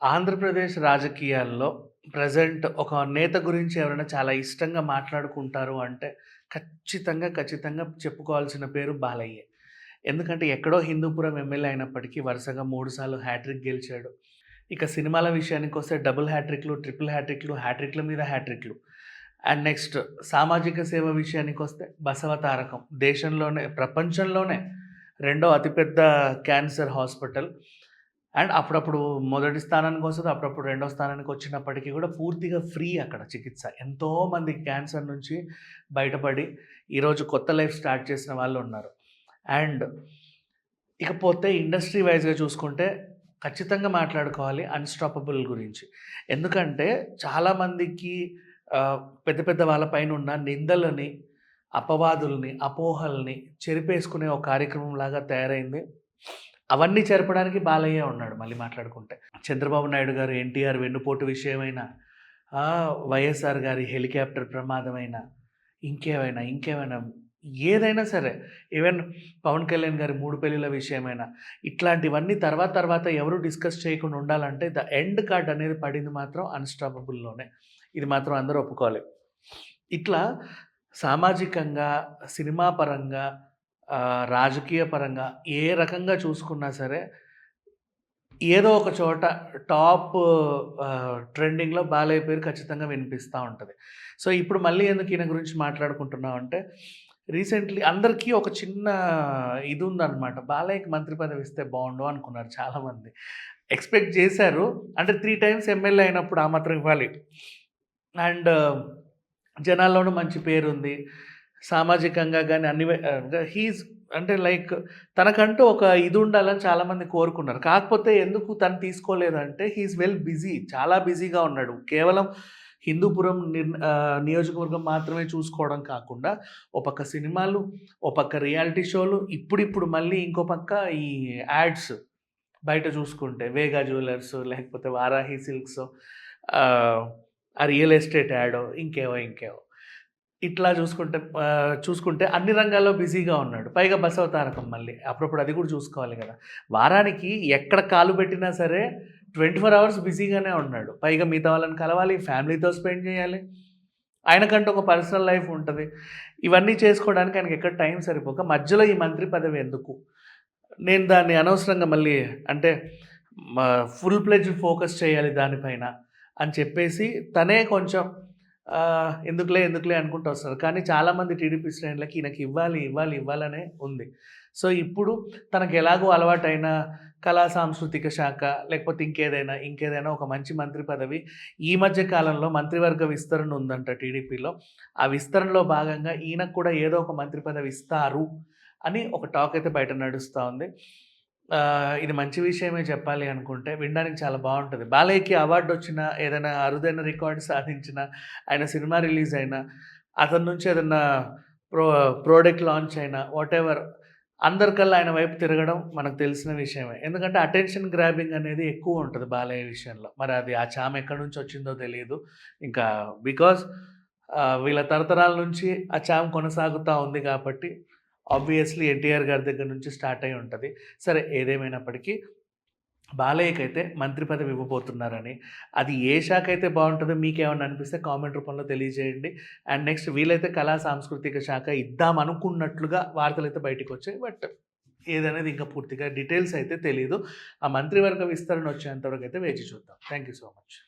ఆంధ్రప్రదేశ్ రాజకీయాల్లో ప్రెజెంట్ ఒక నేత గురించి ఎవరైనా చాలా ఇష్టంగా మాట్లాడుకుంటారు అంటే ఖచ్చితంగా చెప్పుకోవాల్సిన పేరు బాలయ్యే. ఎందుకంటే ఎక్కడో హిందూపురం ఎమ్మెల్యే అయినప్పటికీ వరుసగా 3 సార్లు హ్యాట్రిక్ గెలిచాడు. ఇక సినిమాల విషయానికొస్తే డబుల్ హ్యాట్రిక్‌లు, ట్రిపుల్ హ్యాట్రిక్‌లు, హ్యాట్రిక్‌ల మీద హ్యాట్రిక్‌లు. అండ్ నెక్స్ట్ సామాజిక సేవ విషయానికొస్తే బసవ తారకం. దేశంలోనే, ప్రపంచంలోనే రెండో అతిపెద్ద క్యాన్సర్ హాస్పిటల్. అండ్ అప్పుడప్పుడు మొదటి స్థానానికొస్తది. అప్పుడప్పుడు రెండో స్థానానికొచ్చినప్పటికీ కూడా పూర్తిగా ఫ్రీ అక్కడ చికిత్స. ఎంతోమంది క్యాన్సర్ నుంచి బయటపడి ఈరోజు కొత్త లైఫ్ స్టార్ట్ చేసిన వాళ్ళున్నారు. అండ్ ఇకపోతే ఇండస్ట్రీ వైస్‌గా చూసుకుంటే ఖచ్చితంగా మాట్లాడుకోవాలి 'అన్‌స్టాపబుల్' గురించి. ఎందుకంటే చాలామందికి పెద్ద పెద్ద వాళ్ళ పైనున్న నిందలని, అపవాదుల్ని, అపోహల్ని చెరిపేసుకునే ఒక కార్యక్రమంలాగా తయారైంది. అవన్నీ చెరపడానికి బాలయ్య ఉన్నాడు మళ్ళీ మాట్లాడుకుంటే. చంద్రబాబు నాయుడు గారు, ఎన్టీఆర్ వెన్నుపోటు విషయమైనా, వైఎస్ఆర్ గారి హెలికాప్టర్ ప్రమాదమైనా, ఇంకేమైనా ఏదైనా సరే, ఈవెన్ పవన్ కళ్యాణ్ గారి 3 పెళ్ళిళ్ళ విషయమైనా, ఇట్లాంటివన్నీ తర్వాత ఎవరు డిస్కస్ చేయకుండా ఉండాలంటే ద ఎండ్ కార్డ్ అనేది పడింది మాత్రం 'అన్‌స్టాపబుల్‌లోనే'. ఇది మాత్రం అందరూ ఒప్పుకోవాలి. ఇట్లా సామాజికంగా, సినిమా పరంగా, రాజకీయ పరంగా ఏ రకంగా చూసుకున్నా సరే, ఏదో ఒక చోట టాప్ ట్రెండింగ్‌లో బాలయ్య పేరు ఖచ్చితంగా వినిపిస్తా ఉంటది. సో, ఇప్పుడు మళ్ళీ ఎందుకు ఈయన గురించి మాట్లాడుకుంటున్నాం అంటే, రీసెంట్‌లీ అందరికీ ఒక చిన్న ఇదుందనమాట. బాలయ్యకి మంత్రి పదవి ఇస్తే బావుండు అనుకున్నారు చాలామంది. ఎక్స్‌పెక్ట్ చేశారు. అంటే 3 టైమ్స్ ఎమ్మెల్యే అయినప్పుడు ఆ మాత్రం ఇవ్వాలి. అండ్ జనాల్లోనూ మంచి పేరుంది. సామాజికంగా గాని అన్ని అంటే లైక్ తనకంటూ ఒక ఇది ఉండాలని చాలామంది కోరుకున్నారు. కాకపోతే ఎందుకు తను తీసుకోలేదంటే ఈస్ వెల్ బిజీ. చాలా బిజీగా ఉన్నాడు. కేవలం హిందూపురం నియోజకవర్గం మాత్రమే చూసుకోవడం కాకుండా, ఓ పక్క సినిమాలు, ఓ పక్క రియాలిటీ షోలు, ఇప్పుడిప్పుడు మళ్ళీ ఇంకో పక్క ఈ యాడ్స్ బయట చూసుకుంటే 'వేగా జ్యువెలర్స్' లేకపోతే 'వారాహి సిల్క్స్' ఆ రియల్ ఎస్టేట్ యాడో ఇంకేవో. ఇట్లా చూసుకుంటే అన్ని రంగాల్లో బిజీగా ఉన్నాడు. పైగా బసవ తారకం మళ్ళీ. అప్పుడప్పుడు అది కూడా చూసుకోవాలి గదా! వారానికి ఎక్కడ కాలు పెట్టినా సరే 24 అవర్స్ బిజీగానే ఉన్నాడు. పైగా మిగతా వాళ్ళని కలవాలి, ఫ్యామిలీతో స్పెండ్ చేయాలి. ఆయనకంటూ ఒక పర్సనల్ లైఫ్ ఉంటది. ఇవన్నీ చేసుకోవడానికి ఆయనకి ఎక్కడ టైం సరిపోక మధ్యలో ఈ మంత్రి పదవి ఎందుకు? నేను దాన్ని అనవసరంగా మళ్ళీ అంటే ఫుల్ ప్లెడ్జ్డ్ ఫోకస్ చేయాలి దానిపైన అని చెప్పేసి తనే కొంచెం ఎందుకులే అనుకుంటూ వస్తారు. కానీ చాలామంది టీడీపీ శ్రేణులకి ఈయనకి ఇవ్వాలనే ఉంది. సో, ఇప్పుడు తనకు ఎలాగో అలవాటైన కళా సాంస్కృతిక శాఖ లేకపోతే ఇంకేదైనా ఒక మంచి మంత్రి పదవి ఈ మధ్య కాలంలో మంత్రివర్గ విస్తరణ ఉందంట టీడీపీలో. ఆ విస్తరణలో భాగంగా ఈయనకు కూడా ఏదో ఒక మంత్రి పదవి ఇస్తారు అని ఒక టాక్ అయితే బయట నడుస్తా ఉంది. ఇది మంచి విషయమే చెప్పాలి అనుకుంటే. వినడానికి చాలా బావుంటది. బాలయ్యకి అవార్డొచ్చిన, ఏదైనా అరుదైన రికార్డ్ సాధించిన, ఆయన సినిమా రిలీజ్ అయినా, అతని నుంచి ఏదన్నా ప్రొడక్ట్ లాంచ్ అయినా, వాటెవర్ అందరికల్లా ఆయన వైపు తిరగడం మనకు తెలిసిన విషయమే. ఎందుకంటే అటెన్షన్ గ్రాబింగ్ అనేది ఎక్కువ ఉంటది బాలయ్య విషయంలో. మరి అది ఆ చామ ఎక్కడి నుంచి వచ్చిందో తెలీదు. ఇంకా బికాజ్ వీళ్ళ తరతరాల నుంచి ఆ చామ కొనసాగుతా ఉంది కాబట్టి ఆబ్వియస్లీ ఎన్టీఆర్ గారి దగ్గర నుంచి స్టార్ట్ అయ్యి ఉంటది. సరే ఏదేమైనప్పటికీ బాలయ్యకైతే మంత్రి పదవి ఇవ్వబోతున్నారని, అది ఏ శాఖ అయితే బావుంటదో మీకేమన్నా అనిపిస్తే కామెంట్ రూపంలో తెలియజేయండి. అండ్ నెక్స్ట్ వీలైతే కళా సాంస్కృతిక శాఖ ఇద్దామనుకున్నట్లుగా వార్తలైతే బయటికొచ్చాయి. బట్ ఏదనేది ఇంకా పూర్తిగా డీటెయిల్స్ అయితే తెలీదు. ఆ మంత్రివర్గ విస్తరణ వచ్చేంత వరకైతే వేచి చూద్దాం. Thank you so much.